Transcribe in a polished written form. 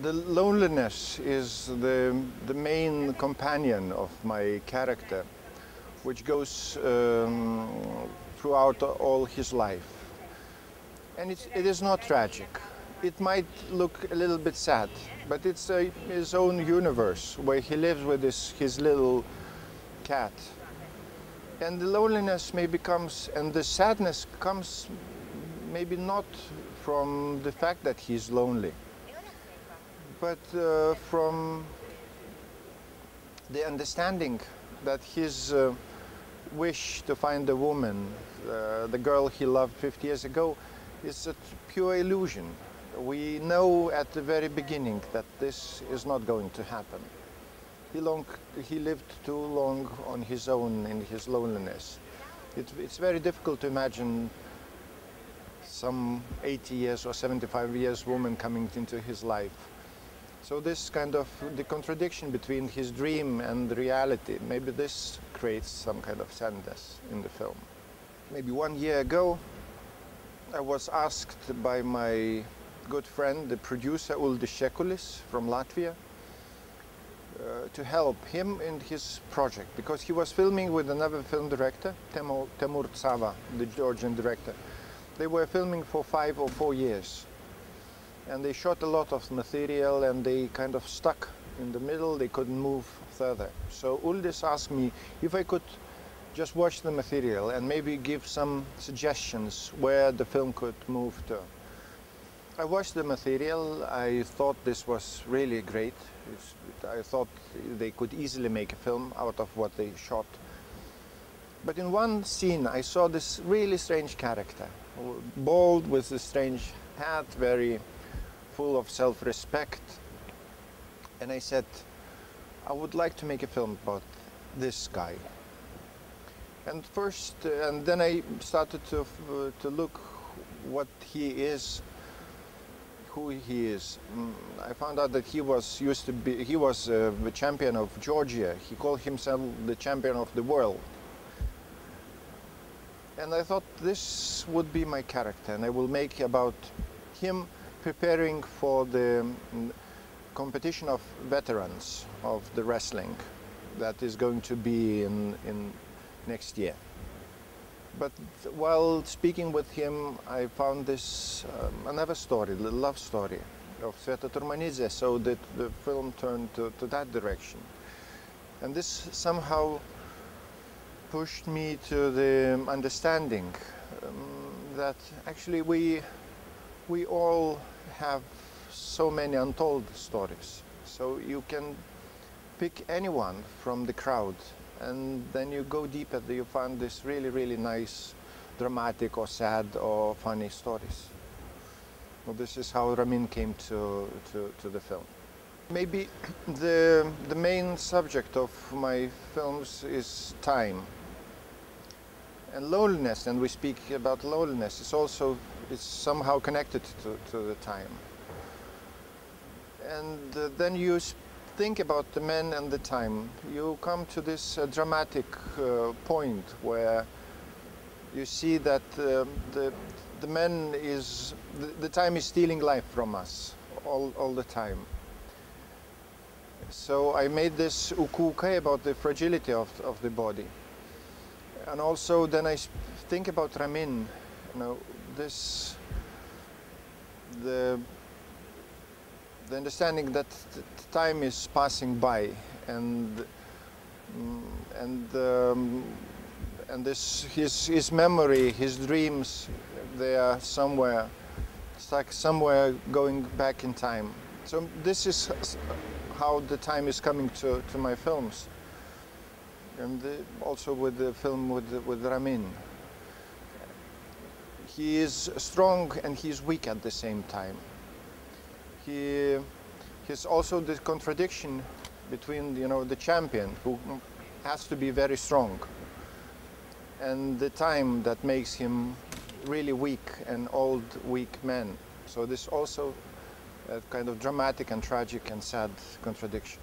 The loneliness is the main companion of my character, which goes throughout all his life. And it is not tragic. It might look a little bit sad, but it's his own universe where he lives with his little cat. And the loneliness maybe comes, and the sadness comes maybe not from the fact that he's lonely, but from the understanding that his wish to find a woman, the girl he loved 50 years ago, is a pure illusion. We know at the very beginning that this is not going to happen. He lived too long on his own in his loneliness. It's very difficult to imagine some 80 years or 75 years woman coming into his life. So this kind of the contradiction between his dream and reality, maybe this creates some kind of sadness in the film. Maybe 1 year ago, I was asked by my good friend, the producer Audrius Stonys from Latvia, to help him in his project, because he was filming with another film director, Temur Tsava, the Georgian director. They were filming for 5 or 4 years, and they shot a lot of material, and they kind of stuck in the middle. They couldn't move further. So Audrius asked me if I could just watch the material and maybe give some suggestions where the film could move to. I watched the material. I thought this was really great. I thought they could easily make a film out of what they shot. But in one scene, I saw this really strange character, bald with a strange hat, very full of self-respect. And I said, I would like to make a film about this guy. And then I started to look what he is, who he is. I found out that he was the champion of Georgia. He called himself the champion of the world. And I thought this would be my character, and I will make about him preparing for the competition of veterans of the wrestling that is going to be in next year. But while speaking with him, I found this another story, the love story of Sveta Turmanidze, so that the film turned to that direction. And this somehow pushed me to the understanding that actually we all have so many untold stories. So you can pick anyone from the crowd, and then you go deeper, you find this really, really nice, dramatic or sad or funny stories. Well, this is how RAMIN came to the film. Maybe the main subject of my films is time. And loneliness, and we speak about loneliness, is somehow connected to the time. And then you think about the man and the time. You come to this dramatic point where you see that the man is, the time is stealing life from us all the time. So I made this ukuke about the fragility of the body. And also then I think about RAMIN, you know, the understanding that time is passing by, and this his memory, his dreams, they are somewhere stuck, somewhere going back in time. So this is how the time is coming to my films. And also with the film with RAMIN. He is strong and he is weak at the same time. He's also the contradiction between, you know, the champion who has to be very strong, and the time that makes him really weak, an old, weak man. So this also a kind of dramatic and tragic and sad contradiction.